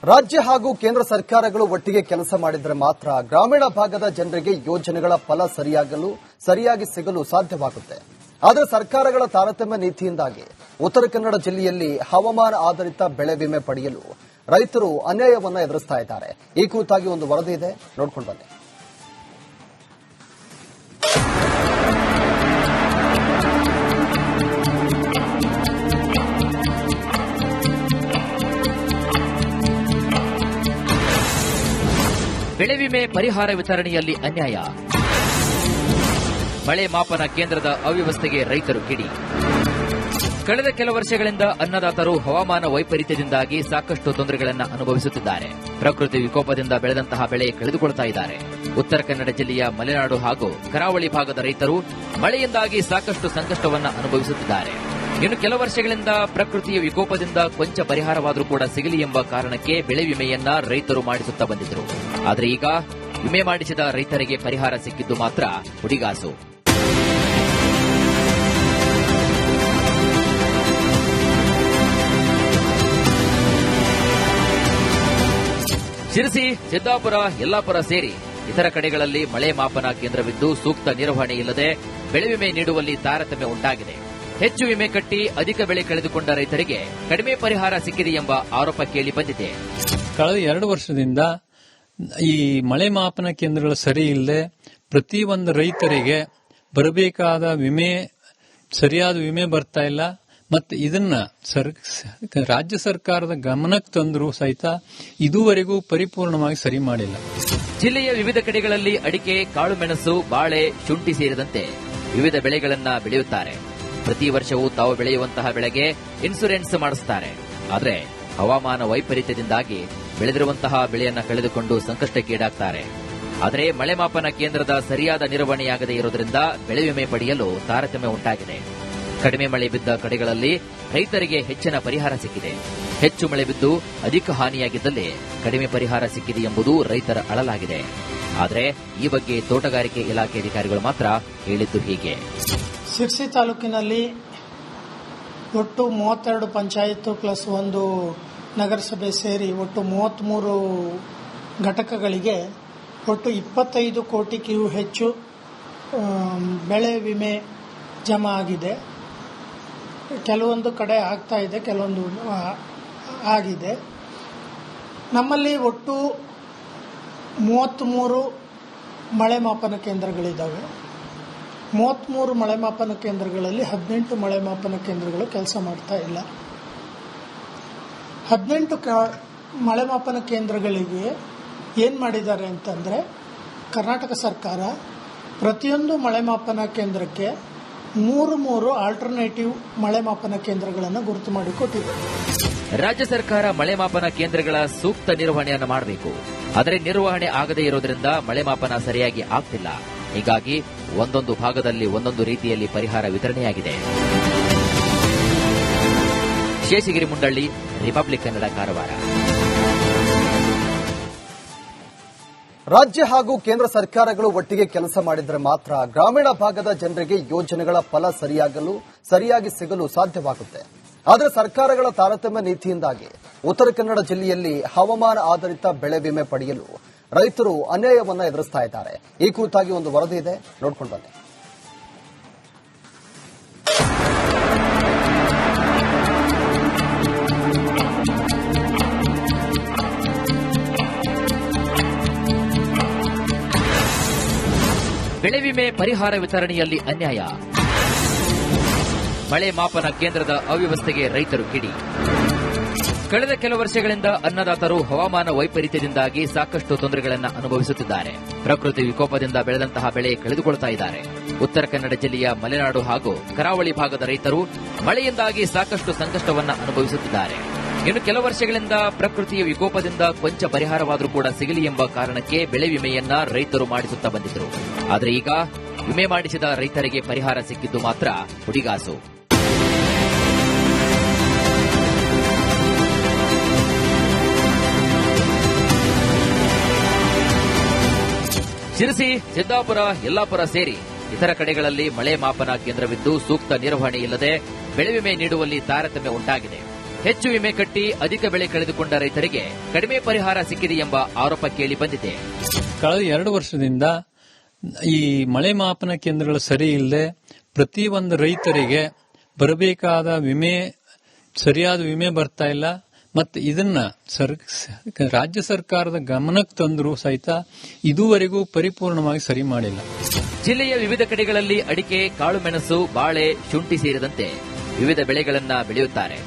ರಾಜ್ಯ ಹಾಗೂ ಕೇಂದ್ರ ಸರ್ಕಾರಗಳು ಒಟ್ಟಿಗೆ ಕೆಲಸ ಮಾಡಿದರೆ ಮಾತ್ರ ಗ್ರಾಮೀಣ ಭಾಗದ ಜನರಿಗೆ ಯೋಜನೆಗಳ ಫಲ ಸರಿಯಾಗಿ ಸಿಗಲು ಸಾಧ್ಯವಾಗುತ್ತೆ. ಆದರೆ ಸರ್ಕಾರಗಳ ತಾರತಮ್ಯ ನೀತಿಯಿಂದಾಗಿ ಉತ್ತರ ಕನ್ನಡ ಜಿಲ್ಲೆಯಲ್ಲಿ ಹವಾಮಾನ ಆಧಾರಿತ ಬೆಳೆ ವಿಮೆ ಪಡೆಯಲು ರೈತರು ಅನ್ಯಾಯವನ್ನು ಎದುರಿಸ್ತಾ ಇದ್ದಾರೆ. ಈ ಕುರಿತಾಗಿ ಒಂದು ವರದಿ ಇದೆ, ನೋಡ್ಕೊಂಡು ಬನ್ನಿ. ಬೆಳೆ ವಿಮೆ ಪರಿಹಾರ ವಿತರಣೆಯಲ್ಲಿ ಅನ್ಯಾಯ. ಮಳೆ ಮಾಪನ ಕೇಂದ್ರದ ಅವ್ಯವಸ್ಥೆಗೆ ರೈತರು ಕಿಡಿ. ಕಳೆದ ಕೆಲ ವರ್ಷಗಳಿಂದ ಅನ್ನದಾತರು ಹವಾಮಾನ ವೈಪರೀತ್ಯದಿಂದಾಗಿ ಸಾಕಷ್ಟು ತೊಂದರೆಗಳನ್ನು ಅನುಭವಿಸುತ್ತಿದ್ದಾರೆ. ಪ್ರಕೃತಿ ವಿಕೋಪದಿಂದ ಬೆಳೆದಂತಹ ಬೆಳೆ ಕಳೆದುಕೊಳ್ಳುತ್ತಾ ಇದ್ದಾರೆ. ಉತ್ತರ ಕನ್ನಡ ಜಿಲ್ಲೆಯ ಮಲೆನಾಡು ಹಾಗೂ ಕರಾವಳಿ ಭಾಗದ ರೈತರು ಮಳೆಯಿಂದಾಗಿ ಸಾಕಷ್ಟು ಸಂಕಷ್ಟವನ್ನು ಅನುಭವಿಸುತ್ತಿದ್ದಾರೆ. ಇನ್ನು ಕೆಲ ವರ್ಷಗಳಿಂದ ಪ್ರಕೃತಿಯ ವಿಕೋಪದಿಂದ ಕೊಂಚ ಪರಿಹಾರವಾದರೂ ಕೂಡ ಸಿಗಲಿ ಎಂಬ ಕಾರಣಕ್ಕೆ ಬೆಳೆ ವಿಮೆಯನ್ನ ರೈತರು ಮಾಡಿಸುತ್ತಾ ಬಂದಿದ್ದರು. ಆದರೆ ಈಗ ವಿಮೆ ಮಾಡಿಸಿದ ರೈತರಿಗೆ ಪರಿಹಾರ ಸಿಕ್ಕಿದ್ದು ಮಾತ್ರ ಹುಡಿಗಾಸು. ಶಿರಸಿ, ಸಿದ್ದಾಪುರ, ಯಲ್ಲಾಪುರ ಸೇರಿ ಇತರ ಕಡೆಗಳಲ್ಲಿ ಮಳೆ ಮಾಪನ ಕೇಂದ್ರವಿದ್ದು ಸೂಕ್ತ ನಿರ್ವಹಣೆ ಇಲ್ಲದೆ ಬೆಳೆ ವಿಮೆ ನೀಡುವಲ್ಲಿ ತಾರತಮ್ಯ ಉಂಟಾಗಿದೆ. ಹೆಚ್ಚು ವಿಮೆ ಕಟ್ಟಿ ಅಧಿಕ ಬೆಳೆ ಕಳೆದುಕೊಂಡ ರೈತರಿಗೆ ಕಡಿಮೆ ಪರಿಹಾರ ಸಿಕ್ಕಿದೆ ಎಂಬ ಆರೋಪ ಕೇಳಿ ಬಂದಿದೆ. ಕಳೆದ 2 ವರ್ಷದಿಂದ ಈ ಮಳೆ ಮಾಪನ ಕೇಂದ್ರಗಳು ಸರಿ ಇಲ್ಲದೆ ಪ್ರತಿಯೊಂದು ರೈತರಿಗೆ ಬರಬೇಕಾದ ವಿಮೆ ಸರಿಯಾದ ವಿಮೆ ಬರ್ತಾ ಇಲ್ಲ. ಮತ್ತೆ ಇದನ್ನ ರಾಜ್ಯ ಸರ್ಕಾರದ ಗಮನಕ್ಕೆ ತಂದರೂ ಸಹಿತ ಇದುವರೆಗೂ ಪರಿಪೂರ್ಣವಾಗಿ ಸರಿ ಮಾಡಿಲ್ಲ. ಜಿಲ್ಲೆಯ ವಿವಿಧ ಕಡೆಗಳಲ್ಲಿ ಅಡಿಕೆ, ಕಾಳುಮೆಣಸು, ಬಾಳೆ, ಶುಂಠಿ ಸೇರಿದಂತೆ ವಿವಿಧ ಬೆಳೆಗಳನ್ನ ಬೆಳೆಯುತ್ತಾರೆ. ಪ್ರತಿ ವರ್ಷವೂ ತಾವು ಬೆಳೆಯುವಂತಹ ಬೆಳೆಗೆ ಇನ್ಸೂರೆನ್ಸ್ ಮಾಡಿಸುತ್ತಾರೆ. ಆದರೆ ಹವಾಮಾನ ವೈಪರೀತ್ಯದಿಂದಾಗಿ ಬೆಳೆದಿರುವಂತಹ ಬೆಳೆಯನ್ನ ಕಳೆದುಕೊಂಡು ಸಂಕಷ್ಟಕ್ಕೀಡಾಗ್ತಾರೆ. ಆದರೆ ಮಳೆ ಮಾಪನ ಕೇಂದ್ರದ ಸರಿಯಾದ ನಿರ್ವಹಣೆಯಾಗದೇ ಇರುವುದರಿಂದ ಬೆಳೆ ವಿಮೆ ಪಡೆಯಲು ತಾರತಮ್ಯ ಉಂಟಾಗಿದೆ. ಕಡಿಮೆ ಮಳೆ ಬಿದ್ದ ಕಡೆಗಳಲ್ಲಿ ರೈತರಿಗೆ ಹೆಚ್ಚಿನ ಪರಿಹಾರ ಸಿಕ್ಕಿದೆ. ಹೆಚ್ಚು ಮಳೆ ಬಿದ್ದು ಅಧಿಕ ಹಾನಿಯಾಗಿದ್ದಲ್ಲಿ ಕಡಿಮೆ ಪರಿಹಾರ ಸಿಕ್ಕಿದೆ ಎಂಬುದು ರೈತರ ಅಳಲಾಗಿದೆ. ಆದರೆ ಈ ಬಗ್ಗೆ ತೋಟಗಾರಿಕೆ ಇಲಾಖೆ ಅಧಿಕಾರಿಗಳು ಮಾತ್ರ ಹೇಳಿದ್ದು ಹೀಗೆ. ಶಿರಸಿ ತಾಲೂಕಿನಲ್ಲಿ ಒಟ್ಟು 32 ಪಂಚಾಯತ್ ಪ್ಲಸ್ 1 ನಗರಸಭೆ ಸೇರಿ ಒಟ್ಟು 33 ಘಟಕಗಳಿಗೆ ಒಟ್ಟು 25 ಕೋಟಿಗೂ ಹೆಚ್ಚು ಬೆಳೆ ವಿಮೆ ಜಮಾ ಆಗಿದೆ. ಕೆಲವೊಂದು ಕಡೆ ಆಗ್ತಾ ಇದೆ, ಕೆಲವೊಂದು ಆಗಿದೆ. ನಮ್ಮಲ್ಲಿ ಒಟ್ಟು 33 ಮಳೆ ಮಾಪನ ಕೇಂದ್ರಗಳಿದ್ದಾವೆ. 33 ಮಳೆ ಮಾಪನ ಕೇಂದ್ರಗಳಲ್ಲಿ 18 ಮಳೆ ಮಾಪನ ಕೇಂದ್ರಗಳು ಕೆಲಸ ಮಾಡ್ತಾ ಇಲ್ಲ. 18 ಮಳೆ ಮಾಪನ ಕೇಂದ್ರಗಳಿಗೆ ಏನು ಮಾಡಿದ್ದಾರೆ ಅಂತಂದರೆ, ಕರ್ನಾಟಕ ಸರ್ಕಾರ ಪ್ರತಿಯೊಂದು ಮಳೆ ಮಾಪನ ಕೇಂದ್ರಕ್ಕೆ 3 ಆಲ್ಟರ್ನೇಟಿವ್ ಮಳೆ ಮಾಪನ ಕೇಂದ್ರಗಳನ್ನು ಗುರುತು ಮಾಡಿಕೊಟ್ಟಿದೆ. ರಾಜ್ಯ ಸರ್ಕಾರ ಮಳೆ ಮಾಪನ ಕೇಂದ್ರಗಳ ಸೂಕ್ತ ನಿರ್ವಹಣೆಯನ್ನು ಮಾಡಬೇಕು. ಆದರೆ ನಿರ್ವಹಣೆ ಆಗದೇ ಇರುವುದರಿಂದ ಮಳೆ ಮಾಪನ ಸರಿಯಾಗಿ ಆಗ್ತಿಲ್ಲ. ಹೀಗಾಗಿ ಒಂದೊಂದು ಭಾಗದಲ್ಲಿ ಒಂದೊಂದು ರೀತಿಯಲ್ಲಿ ಪರಿಹಾರ ವಿತರಣೆಯಾಗಿದೆ. ಶೇಷಗಿರಿ ಮುಂಡಳ್ಳಿ, ರಿಪಬ್ಲಿಕ್ ಕನ್ನಡ, ಕಾರವಾರ. ರಾಜ್ಯ ಹಾಗೂ ಕೇಂದ್ರ ಸರ್ಕಾರಗಳು ಒಟ್ಟಿಗೆ ಕೆಲಸ ಮಾಡಿದರೆ ಮಾತ್ರ ಗ್ರಾಮೀಣ ಭಾಗದ ಜನರಿಗೆ ಯೋಜನೆಗಳ ಫಲ ಸರಿಯಾಗಿ ಸಿಗಲು ಸಾಧ್ಯವಾಗುತ್ತೆ. ಆದರೆ ಸರ್ಕಾರಗಳ ತಾರತಮ್ಯ ನೀತಿಯಿಂದಾಗಿ ಉತ್ತರ ಕನ್ನಡ ಜಿಲ್ಲೆಯಲ್ಲಿ ಹವಾಮಾನ ಆಧಾರಿತ ಬೆಳೆ ವಿಮೆ ಪಡೆಯಲು ರೈತರು ಅನ್ಯಾಯವನ್ನು ಎದುರಿಸ್ತಾ ಇದ್ದಾರೆ. ಈ ಕುರಿತಾಗಿ ಒಂದು ವರದಿ ಇದೆ, ನೋಡ್ಕೊಂಡು ಬನ್ನಿ. ಬೆಳೆ ವಿಮೆ ಪರಿಹಾರ ವಿತರಣೆಯಲ್ಲಿ ಅನ್ಯಾಯ. ಮಳೆ ಮಾಪನ ಕೇಂದ್ರದ ಅವ್ಯವಸ್ಥೆಗೆ ರೈತರು ಕಿಡಿ. ಕಳೆದ ಕೆಲ ವರ್ಷಗಳಿಂದ ಅನ್ನದಾತರು ಹವಾಮಾನ ವೈಪರೀತ್ಯದಿಂದಾಗಿ ಸಾಕಷ್ಟು ತೊಂದರೆಗಳನ್ನು ಅನುಭವಿಸುತ್ತಿದ್ದಾರೆ. ಪ್ರಕೃತಿ ವಿಕೋಪದಿಂದ ಬೆಳೆದಂತಹ ಬೆಳೆ ಕಳೆದುಕೊಳ್ಳುತ್ತಾ ಇದ್ದಾರೆ. ಉತ್ತರ ಕನ್ನಡ ಜಿಲ್ಲೆಯ ಮಲೆನಾಡು ಹಾಗೂ ಕರಾವಳಿ ಭಾಗದ ರೈತರು ಮಳೆಯಿಂದಾಗಿ ಸಾಕಷ್ಟು ಸಂಕಷ್ಟವನ್ನು ಅನುಭವಿಸುತ್ತಿದ್ದಾರೆ. ಇನ್ನು ಕೆಲ ವರ್ಷಗಳಿಂದ ಪ್ರಕೃತಿಯ ವಿಕೋಪದಿಂದ ಕೊಂಚ ಪರಿಹಾರವಾದರೂ ಕೂಡ ಸಿಗಲಿ ಎಂಬ ಕಾರಣಕ್ಕೆ ಬೆಳೆ ವಿಮೆಯನ್ನ ರೈತರು ಮಾಡಿಸುತ್ತಾ ಬಂದಿದ್ದರು. ಆದರೆ ಈಗ ವಿಮೆ ಮಾಡಿಸಿದ ರೈತರಿಗೆ ಪರಿಹಾರ ಸಿಕ್ಕಿದ್ದು ಮಾತ್ರ ಹುಡಿಗಾಸು. ಶಿರಸಿ, ಸಿದ್ದಾಪುರ, ಯಲ್ಲಾಪುರ ಸೇರಿ ಇತರ ಕಡೆಗಳಲ್ಲಿ ಮಳೆ ಮಾಪನ ಕೇಂದ್ರವಿದ್ದು ಸೂಕ್ತ ನಿರ್ವಹಣೆ ಇಲ್ಲದೆ ಬೆಳೆ ವಿಮೆ ನೀಡುವಲ್ಲಿ ತಾರತಮ್ಯ ಉಂಟಾಗಿದೆ. ಹೆಚ್ಚು ವಿಮೆ ಕಟ್ಟಿ ಅಧಿಕ ಬೆಳೆ ಕಳೆದುಕೊಂಡ ರೈತರಿಗೆ ಕಡಿಮೆ ಪರಿಹಾರ ಸಿಕ್ಕಿದೆ ಎಂಬ ಆರೋಪ ಕೇಳಿ ಬಂದಿದೆ. ಕಳೆದ 2 ವರ್ಷದಿಂದ ಈ ಮಳೆ ಮಾಪನ ಕೇಂದ್ರಗಳು ಸರಿ ಇಲ್ಲದೆ ಪ್ರತಿಯೊಂದು ರೈತರಿಗೆ ಬರಬೇಕಾದ ವಿಮೆ ಸರಿಯಾದ ವಿಮೆ ಬರ್ತಾ ಇಲ್ಲ. ಮತ್ತು ಇದನ್ನ ರಾಜ್ಯ ಸರ್ಕಾರದ ಗಮನಕ್ಕೆ ತಂದರೂ ಸಹಿತ ಇದುವರೆಗೂ ಪರಿಪೂರ್ಣವಾಗಿ ಸರಿ ಮಾಡಿಲ್ಲ. ಜಿಲ್ಲೆಯ ವಿವಿಧ ಕಡೆಗಳಲ್ಲಿ ಅಡಿಕೆ, ಕಾಳುಮೆಣಸು, ಬಾಳೆ, ಶುಂಠಿ ಸೇರಿದಂತೆ ವಿವಿಧ ಬೆಳೆಗಳನ್ನ ಬೆಳೆಯುತ್ತಾರೆ.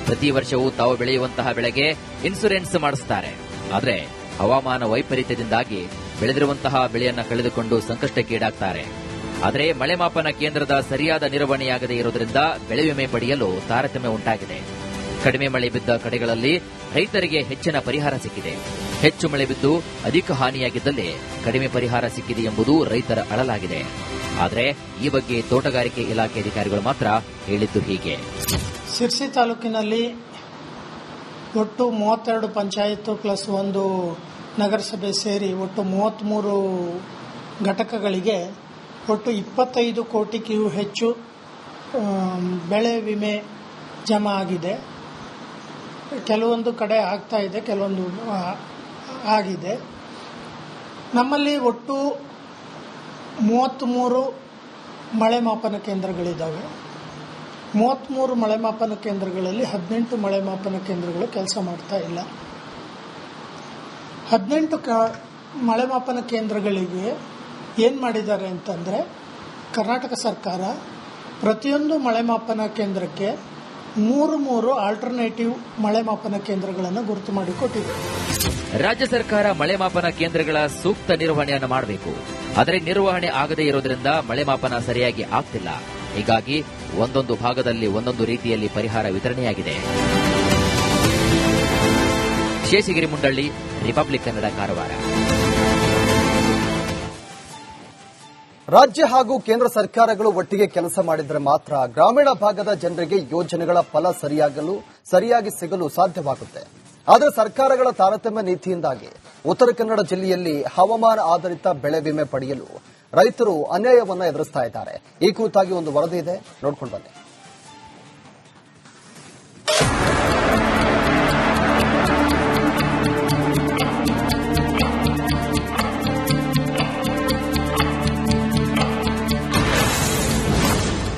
ಪ್ರತಿ ವರ್ಷವೂ ತಾವು ಬೆಳೆಯುವಂತಹ ಬೆಳೆಗೆ ಇನ್ಸೂರೆನ್ಸ್ ಮಾಡಿಸುತ್ತಾರೆ. ಆದರೆ ಹವಾಮಾನ ವೈಪರೀತ್ಯದಿಂದಾಗಿ ಬೆಳೆದಿರುವಂತಹ ಬೆಳೆಯನ್ನ ಕಳೆದುಕೊಂಡು ಸಂಕಷ್ಟಕ್ಕೀಡಾಗ್ತಾರೆ. ಆದರೆ ಮಳೆ ಮಾಪನ ಕೇಂದ್ರದ ಸರಿಯಾದ ನಿರ್ವಹಣೆಯಾಗದೇ ಇರುವುದರಿಂದ ಬೆಳೆ ವಿಮೆ ಪಡೆಯಲು ತಾರತಮ್ಯ ಉಂಟಾಗಿದೆ. ಕಡಿಮೆ ಮಳೆ ಬಿದ್ದ ಕಡೆಗಳಲ್ಲಿ ರೈತರಿಗೆ ಹೆಚ್ಚಿನ ಪರಿಹಾರ ಸಿಕ್ಕಿದೆ. ಹೆಚ್ಚು ಮಳೆ ಬಿದ್ದು ಅಧಿಕ ಹಾನಿಯಾಗಿದ್ದಲ್ಲಿ ಕಡಿಮೆ ಪರಿಹಾರ ಸಿಕ್ಕಿದೆ ಎಂಬುದು ರೈತರ ಅಳಲಾಗಿದೆ. ಆದರೆ ಈ ಬಗ್ಗೆ ತೋಟಗಾರಿಕೆ ಇಲಾಖೆ ಅಧಿಕಾರಿಗಳು ಮಾತ್ರ ಹೇಳಿದ್ದು ಹೀಗೆ. ಶಿರ್ಸಿ ತಾಲೂಕಿನಲ್ಲಿ ಒಟ್ಟು 32 ಪಂಚಾಯತ್ ಪ್ಲಸ್ 1 ನಗರಸಭೆ ಸೇರಿ ಒಟ್ಟು 33 ಘಟಕಗಳಿಗೆ ಒಟ್ಟು 25 ಕೋಟಿಗೂ ಹೆಚ್ಚು ಬೆಳೆ ವಿಮೆ ಜಮಾ ಆಗಿದೆ. ಕೆಲವೊಂದು ಕಡೆ ಆಗ್ತಾ ಇದೆ, ಕೆಲವೊಂದು ಆಗಿದೆ. ನಮ್ಮಲ್ಲಿ ಒಟ್ಟು 33 ಮಳೆ ಮಾಪನ ಕೇಂದ್ರಗಳಿದ್ದಾವೆ. 33 ಮಳೆ ಮಾಪನ ಕೇಂದ್ರಗಳಲ್ಲಿ 18 ಮಳೆ ಮಾಪನ ಕೇಂದ್ರಗಳು ಕೆಲಸ ಮಾಡ್ತಾ ಇಲ್ಲ. 18 ಮಳೆ ಮಾಪನ ಕೇಂದ್ರಗಳಿಗೆ ಏನು ಮಾಡಿದ್ದಾರೆ ಅಂತಂದರೆ, ಕರ್ನಾಟಕ ಸರ್ಕಾರ ಪ್ರತಿಯೊಂದು ಮಳೆ ಮಾಪನ ಕೇಂದ್ರಕ್ಕೆ 3 ಆಲ್ಟರ್ನೇಟಿವ್ ಮಳೆ ಮಾಪನ ಕೇಂದ್ರಗಳನ್ನು ಗುರುತು ಮಾಡಿಕೊಟ್ಟಿದೆ. ರಾಜ್ಯ ಸರ್ಕಾರ ಮಳೆ ಮಾಪನ ಕೇಂದ್ರಗಳ ಸೂಕ್ತ ನಿರ್ವಹಣೆಯನ್ನು ಮಾಡಬೇಕು. ಆದರೆ ನಿರ್ವಹಣೆ ಆಗದೇ ಇರುವುದರಿಂದ ಮಳೆ ಮಾಪನ ಸರಿಯಾಗಿ ಆಗ್ತಿಲ್ಲ. ಹೀಗಾಗಿ ಒಂದೊಂದು ಭಾಗದಲ್ಲಿ ಒಂದೊಂದು ರೀತಿಯಲ್ಲಿ ಪರಿಹಾರ ವಿತರಣೆಯಾಗಿದೆ. ಶೇಷಗಿರಿ ಮುಂಡಳ್ಳಿ, ರಿಪಬ್ಲಿಕ್ ಕನ್ನಡ, ಕಾರವಾರ. ರಾಜ್ಯ ಹಾಗೂ ಕೇಂದ್ರ ಸರ್ಕಾರಗಳು ಒಟ್ಟಿಗೆ ಕೆಲಸ ಮಾಡಿದರೆ ಮಾತ್ರ ಗ್ರಾಮೀಣ ಭಾಗದ ಜನರಿಗೆ ಯೋಜನೆಗಳ ಫಲ ಸರಿಯಾಗಿ ಸಿಗಲು ಸಾಧ್ಯವಾಗುತ್ತೆ. ಆದರೆ ಸರ್ಕಾರಗಳ ತಾರತಮ್ಯ ನೀತಿಯಿಂದಾಗಿ ಉತ್ತರ ಕನ್ನಡ ಜಿಲ್ಲೆಯಲ್ಲಿ ಹವಾಮಾನ ಆಧಾರಿತ ಬೆಳೆ ವಿಮೆ ಪಡೆಯಲು ರೈತರು ಅನ್ಯಾಯವನ್ನು ಎದುರಿಸ್ತಾ ಇದ್ದಾರೆ. ಈ ಕುರಿತಾಗಿ ಒಂದು ವರದಿ ಇದೆ, ನೋಡ್ಕೊಂಡು ಬನ್ನಿ.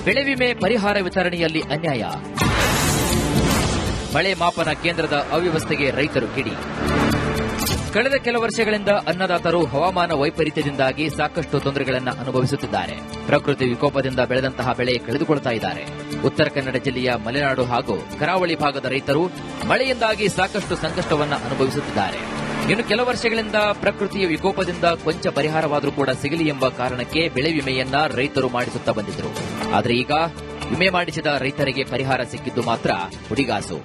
ಬೆಳೆ ವಿಮೆ ಪರಿಹಾರ ವಿತರಣೆಯಲ್ಲಿ ಅನ್ಯಾಯ. ಮಳೆ ಮಾಪನ ಕೇಂದ್ರದ ಅವ್ಯವಸ್ಥೆಗೆ ರೈತರು ಕಿಡಿ. ಕಳೆದ ಕೆಲ ವರ್ಷಗಳಿಂದ ಅನ್ನದಾತರು ಹವಾಮಾನ ವೈಪರೀತ್ಯದಿಂದಾಗಿ ಸಾಕಷ್ಟು ತೊಂದರೆಗಳನ್ನು ಅನುಭವಿಸುತ್ತಿದ್ದಾರೆ. ಪ್ರಕೃತಿ ವಿಕೋಪದಿಂದ ಬೆಳೆದಂತಹ ಬೆಳೆ ಕಳೆದುಕೊಳ್ತಾ ಇದ್ದಾರೆ. ಉತ್ತರ ಕನ್ನಡ ಜಿಲ್ಲೆಯ ಮಲೆನಾಡು ಹಾಗೂ ಕರಾವಳಿ ಭಾಗದ ರೈತರು ಮಳೆಯಿಂದಾಗಿ ಸಾಕಷ್ಟು ಸಂಕಷ್ಟವನ್ನು ಅನುಭವಿಸುತ್ತಿದ್ದಾರೆ. ಇನ್ನು ಕೆಲ ವರ್ಷಗಳಿಂದ ಪ್ರಕೃತಿಯ ವಿಕೋಪದಿಂದ ಕೊಂಚ ಪರಿಹಾರವಾದರೂ ಕೂಡ ಸಿಗಲಿ ಎಂಬ ಕಾರಣಕ್ಕೆ ಬೆಳೆ ವಿಮೆಯನ್ನ ರೈತರು ಮಾಡಿಸುತ್ತಾ ಬಂದಿದ್ದರು. ಆದರೆ ಈಗ ವಿಮೆ ಮಾಡಿಸಿದ ರೈತರಿಗೆ ಪರಿಹಾರ ಸಿಕ್ಕಿದ್ದು ಮಾತ್ರ ಹುಡಿಗಾಸು.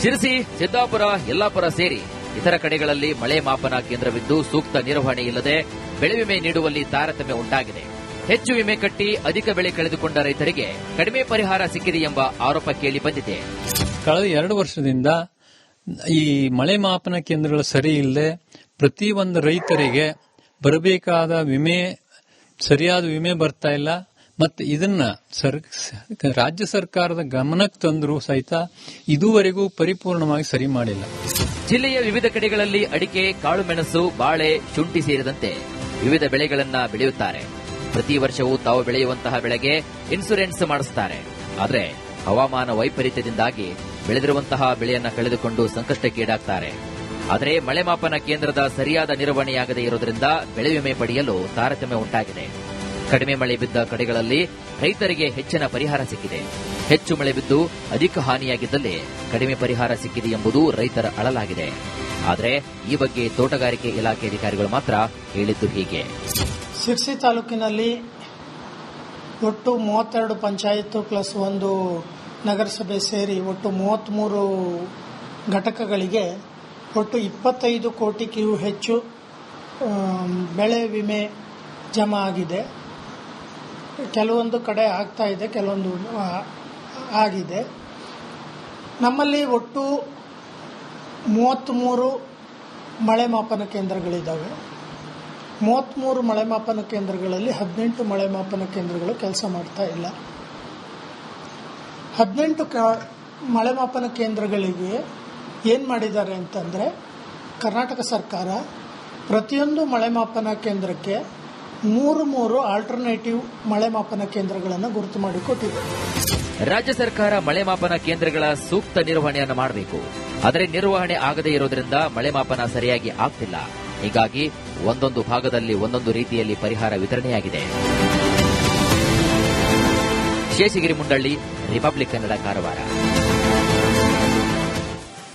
ಶಿರಸಿ, ಸಿದ್ದಾಪುರ, ಯಲ್ಲಾಪುರ ಸೇರಿ ಇತರ ಕಡೆಗಳಲ್ಲಿ ಮಳೆ ಮಾಪನ ಕೇಂದ್ರವಿದ್ದು ಸೂಕ್ತ ನಿರ್ವಹಣೆ ಇಲ್ಲದೆ ಬೆಳೆ ವಿಮೆ ನೀಡುವಲ್ಲಿ ತಾರತಮ್ಯ ಉಂಟಾಗಿದೆ. ಹೆಚ್ಚು ವಿಮೆ ಕಟ್ಟಿ ಅಧಿಕ ಬೆಳೆ ಕಳೆದುಕೊಂಡ ರೈತರಿಗೆ ಕಡಿಮೆ ಪರಿಹಾರ ಸಿಕ್ಕಿದೆ ಎಂಬ ಆರೋಪ ಕೇಳಿ ಬಂದಿದೆ. ಕಳೆದ 2 ವರ್ಷದಿಂದ ಈ ಮಳೆ ಮಾಪನ ಕೇಂದ್ರಗಳು ಸರಿ ಇಲ್ಲದೆ ಪ್ರತಿಯೊಂದು ರೈತರಿಗೆ ಬರಬೇಕಾದ ವಿಮೆ ಸರಿಯಾದ ವಿಮೆ ಬರ್ತಾ ಇಲ್ಲ. ಮತ್ತು ಇದನ್ನ ರಾಜ್ಯ ಸರ್ಕಾರದ ಗಮನಕ್ಕೆ ತಂದರೂ ಸಹಿತ ಇದುವರೆಗೂ ಪರಿಪೂರ್ಣವಾಗಿ ಸರಿ ಮಾಡಿಲ್ಲ. ಜಿಲ್ಲೆಯ ವಿವಿಧ ಕಡೆಗಳಲ್ಲಿ ಅಡಿಕೆ, ಕಾಳುಮೆಣಸು, ಬಾಳೆ, ಶುಂಠಿ ಸೇರಿದಂತೆ ವಿವಿಧ ಬೆಳೆಗಳನ್ನ ಬೆಳೆಯುತ್ತಾರೆ. ಪ್ರತಿ ವರ್ಷವೂ ತಾವು ಬೆಳೆಯುವಂತಹ ಬೆಳೆಗೆ ಇನ್ಸೂರೆನ್ಸ್ ಮಾಡಿಸುತ್ತಾರೆ. ಆದರೆ ಹವಾಮಾನ ವೈಪರೀತ್ಯದಿಂದಾಗಿ ಬೆಳೆದಿರುವಂತಹ ಬೆಳೆಯನ್ನ ಕಳೆದುಕೊಂಡು ಸಂಕಷ್ಟಕ್ಕೀಡಾಗ್ತಾರೆ. ಆದರೆ ಮಳೆ ಮಾಪನ ಕೇಂದ್ರದ ಸರಿಯಾದ ನಿರ್ವಹಣೆಯಾಗದೇ ಇರುವುದರಿಂದ ಬೆಳೆ ವಿಮೆ ಪಡೆಯಲು ತಾರತಮ್ಯ ಉಂಟಾಗಿದೆ. ಕಡಿಮೆ ಮಳೆ ಬಿದ್ದ ಕಡೆಗಳಲ್ಲಿ ರೈತರಿಗೆ ಹೆಚ್ಚಿನ ಪರಿಹಾರ ಸಿಕ್ಕಿದೆ. ಹೆಚ್ಚು ಮಳೆ ಬಿದ್ದು ಅಧಿಕ ಹಾನಿಯಾಗಿದ್ದಲ್ಲಿ ಕಡಿಮೆ ಪರಿಹಾರ ಸಿಕ್ಕಿದೆ ಎಂಬುದು ರೈತರ ಅಳಲಾಗಿದೆ. ಆದರೆ ಈ ಬಗ್ಗೆ ತೋಟಗಾರಿಕೆ ಇಲಾಖೆ ಅಧಿಕಾರಿಗಳು ಮಾತ್ರ ಹೇಳಿದ್ದು ಹೀಗೆ. ಶಿರ್ಸಿ ತಾಲೂಕಿನಲ್ಲಿ ಒಟ್ಟು 32 ಪಂಚಾಯತ್ ಪ್ಲಸ್ 1 ನಗರಸಭೆ ಸೇರಿ ಒಟ್ಟು 33 ಘಟಕಗಳಿಗೆ ಒಟ್ಟು 25 ಕೋಟಿಗೂ ಹೆಚ್ಚು ಬೆಳೆ ವಿಮೆ ಜಮಾ ಆಗಿದೆ. ಕೆಲವೊಂದು ಕಡೆ ಆಗ್ತಾ ಇದೆ, ಕೆಲವೊಂದು ಆಗಿದೆ. ನಮ್ಮಲ್ಲಿ ಒಟ್ಟು 33 ಮಳೆ ಮಾಪನ ಕೇಂದ್ರಗಳಿದ್ದಾವೆ. 33 ಮಳೆ ಮಾಪನ ಕೇಂದ್ರಗಳಲ್ಲಿ 18 ಮಳೆ ಮಾಪನ ಕೇಂದ್ರಗಳು ಕೆಲಸ ಮಾಡ್ತಾ ಇಲ್ಲ. 18 ಮಳೆ ಮಾಪನ ಕೇಂದ್ರಗಳಿಗೆ ಏನು ಮಾಡಿದ್ದಾರೆ ಅಂತಂದರೆ, ಕರ್ನಾಟಕ ಸರ್ಕಾರ ಪ್ರತಿಯೊಂದು ಮಳೆ ಮಾಪನ ಕೇಂದ್ರಕ್ಕೆ 3 ಆಲ್ಟರ್ನೇಟಿವ್ ಮಳೆ ಮಾಪನ ಕೇಂದ್ರಗಳನ್ನು ಗುರುತು ಮಾಡಿಕೊಟ್ಟಿದೆ. ರಾಜ್ಯ ಸರ್ಕಾರ ಮಳೆ ಮಾಪನ ಕೇಂದ್ರಗಳ ಸೂಕ್ತ ನಿರ್ವಹಣೆಯನ್ನು ಮಾಡಬೇಕು. ಆದರೆ ನಿರ್ವಹಣೆ ಆಗದೇ ಇರೋದ್ರಿಂದ ಮಳೆ ಮಾಪನ ಸರಿಯಾಗಿ ಆಗ್ತಿಲ್ಲ. ಹೀಗಾಗಿ ಒಂದೊಂದು ಭಾಗದಲ್ಲಿ ಒಂದೊಂದು ರೀತಿಯಲ್ಲಿ ಪರಿಹಾರ ವಿತರಣೆಯಾಗಿದೆ. ಶೇಷಗಿರಿ ಮುಂಡಳ್ಳಿ, ರಿಪಬ್ಲಿಕ್ ಕನ್ನಡ, ಕಾರವಾರ.